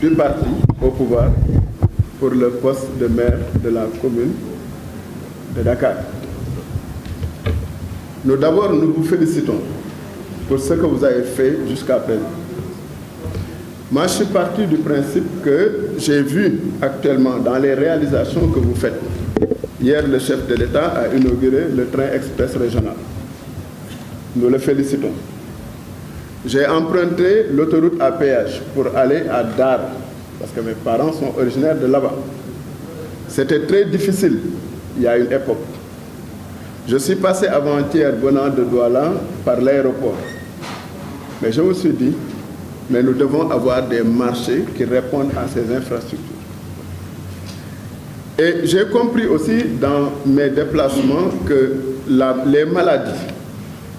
du parti au pouvoir pour le poste de maire de la commune de Dakar. D'abord, nous vous félicitons pour ce que vous avez fait jusqu'à présent. Moi, je suis parti du principe que j'ai vu actuellement dans les réalisations que vous faites. Hier, le chef de l'État a inauguré le train express régional. Nous le félicitons. J'ai emprunté l'autoroute à péage pour aller à Dar, parce que mes parents sont originaires de là-bas. C'était très difficile il y a une époque. Je suis passé avant-hier venant de Douala par l'aéroport. Mais je me suis dit, mais nous devons avoir des marchés qui répondent à ces infrastructures. Et j'ai compris aussi dans mes déplacements que les maladies,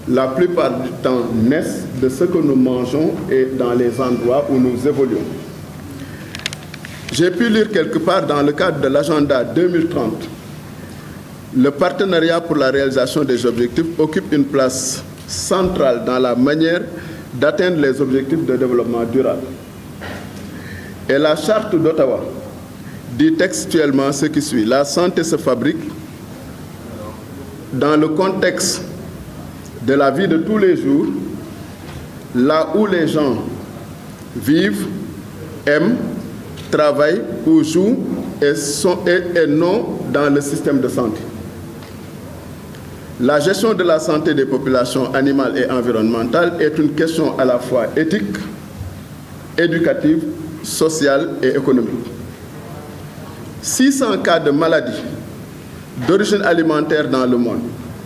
la plupart du temps, naissent de ce que nous mangeons et dans les endroits où nous évoluons. J'ai pu lire quelque part dans le cadre de l'agenda 2030, le partenariat pour la réalisation des objectifs occupe une place centrale dans la manière d'atteindre les objectifs de développement durable. Et la charte d'Ottawa dit textuellement ce qui suit. La santé se fabrique dans le contexte de la vie de tous les jours, là où les gens vivent, aiment, travaillent ou jouent et non dans le système de santé. La gestion de la santé des populations animales et environnementales est une question à la fois éthique, éducative, sociale et économique. 600 cas de maladies d'origine alimentaire dans le monde.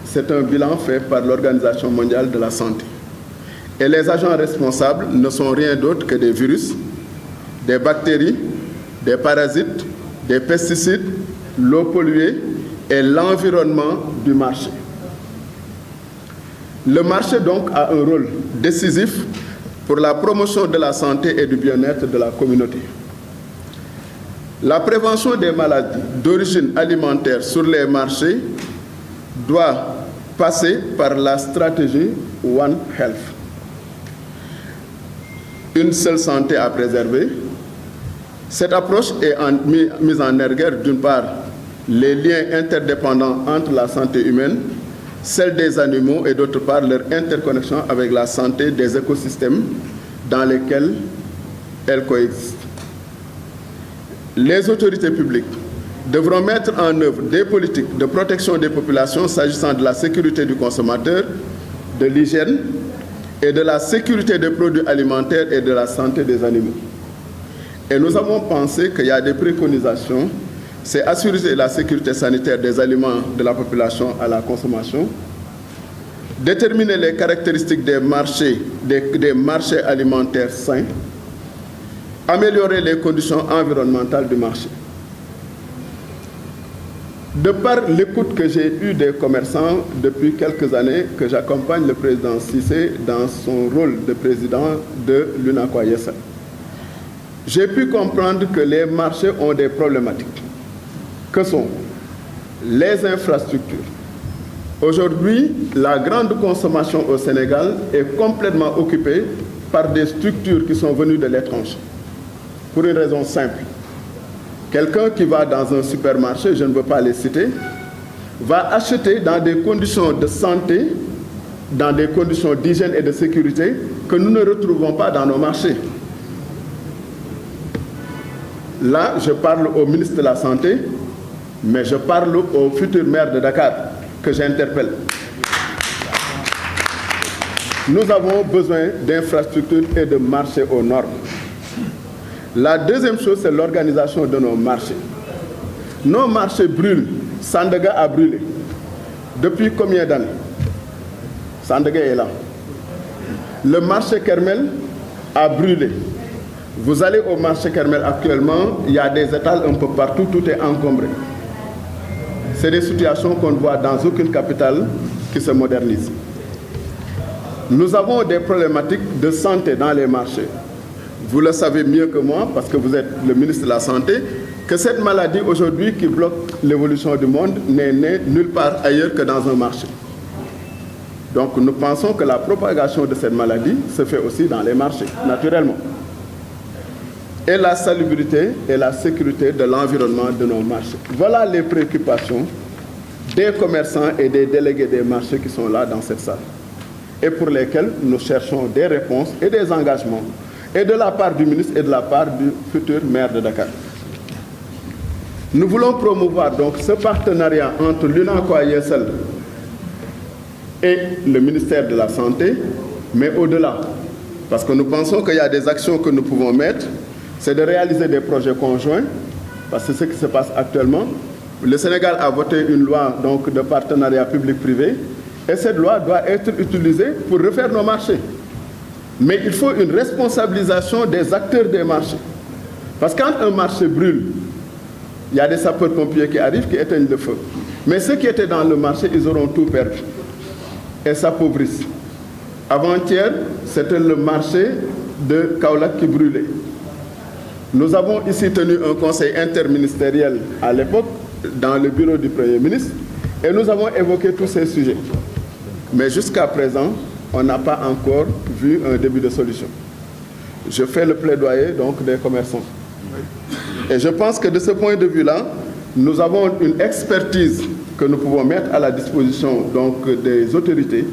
C'est un bilan fait par l'Organisation mondiale de la santé. Et les agents responsables ne sont rien d'autre que des virus, des bactéries, des parasites, des pesticides, l'eau polluée et l'environnement du marché. Le marché, donc, a un rôle décisif pour la promotion de la santé et du bien-être de la communauté. La prévention des maladies d'origine alimentaire sur les marchés doit passer par la stratégie One Health. Une seule santé à préserver. Cette approche est mise en exergue, d'une part, les liens interdépendants entre la santé humaine, celle des animaux et d'autre part leur interconnexion avec la santé des écosystèmes dans lesquels elles coexistent. Les autorités publiques devront mettre en œuvre des politiques de protection des populations s'agissant de la sécurité du consommateur, de l'hygiène et de la sécurité des produits alimentaires et de la santé des animaux. Et nous avons pensé qu'il y a des préconisations. C'est assurer la sécurité sanitaire des aliments de la population à la consommation, déterminer les caractéristiques des marchés alimentaires sains, améliorer les conditions environnementales du marché. De par l'écoute que j'ai eue des commerçants depuis quelques années, que j'accompagne le président Cissé dans son rôle de président de l'UNACOIS, j'ai pu comprendre que les marchés ont des problématiques. Que sont les infrastructures. Aujourd'hui, la grande consommation au Sénégal est complètement occupée par des structures qui sont venues de l'étranger. Pour une raison simple. Quelqu'un qui va dans un supermarché, je ne veux pas les citer, va acheter dans des conditions de santé, dans des conditions d'hygiène et de sécurité que nous ne retrouvons pas dans nos marchés. Là, je parle au ministre de la Santé, mais je parle au futur maire de Dakar, que j'interpelle. Nous avons besoin d'infrastructures et de marchés aux normes. La deuxième chose, c'est l'organisation de nos marchés. Nos marchés brûlent. Sandaga a brûlé. Depuis combien d'années? Sandaga est là. Le marché Kermel a brûlé. Vous allez au marché Kermel actuellement, il y a des étals un peu partout, tout est encombré. C'est des situations qu'on ne voit dans aucune capitale qui se modernise. Nous avons des problématiques de santé dans les marchés. Vous le savez mieux que moi, parce que vous êtes le ministre de la Santé, que cette maladie aujourd'hui qui bloque l'évolution du monde n'est née nulle part ailleurs que dans un marché. Donc nous pensons que la propagation de cette maladie se fait aussi dans les marchés, naturellement. et la salubrité et la sécurité de l'environnement de nos marchés. Voilà les préoccupations des commerçants et des délégués des marchés qui sont là dans cette salle et pour lesquels nous cherchons des réponses et des engagements et de la part du ministre et de la part du futur maire de Dakar. Nous voulons promouvoir donc ce partenariat entre l'UNACOIS et le ministère de la Santé, mais au-delà, parce que nous pensons qu'il y a des actions que nous pouvons mettre, c'est de réaliser des projets conjoints, parce que c'est ce qui se passe actuellement. Le Sénégal a voté une loi donc, de partenariat public-privé, et cette loi doit être utilisée pour refaire nos marchés. Mais il faut une responsabilisation des acteurs des marchés. Parce que quand un marché brûle, il y a des sapeurs-pompiers qui arrivent, qui éteignent le feu. Mais ceux qui étaient dans le marché, ils auront tout perdu et s'appauvrissent. Avant-hier, c'était le marché de Kaolack qui brûlait. Nous avons ici tenu un conseil interministériel à l'époque, dans le bureau du Premier ministre, et nous avons évoqué tous ces sujets. Mais jusqu'à présent, on n'a pas encore vu un début de solution. Je fais le plaidoyer donc des commerçants. Et je pense que de ce point de vue-là, nous avons une expertise que nous pouvons mettre à la disposition donc, des autorités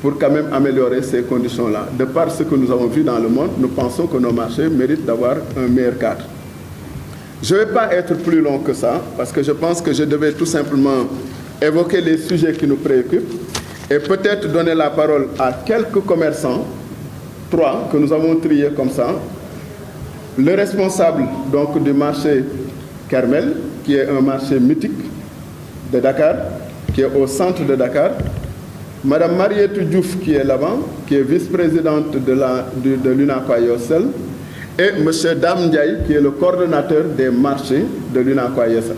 pour quand même améliorer ces conditions-là. De par ce que nous avons vu dans le monde, nous pensons que nos marchés méritent d'avoir un meilleur cadre. Je ne vais pas être plus long que ça, parce que je pense que je devais tout simplement évoquer les sujets qui nous préoccupent et peut-être donner la parole à quelques commerçants, 3 que nous avons triés comme ça. Le responsable donc, du marché Kermel, qui est un marché mythique de Dakar, qui est au centre de Dakar. Madame Marietou Diouf, qui est là-bas, qui est vice-présidente de l'UNACOIS, et M. Dame Ndiaye, qui est le coordonnateur des marchés de l'UNACOIS.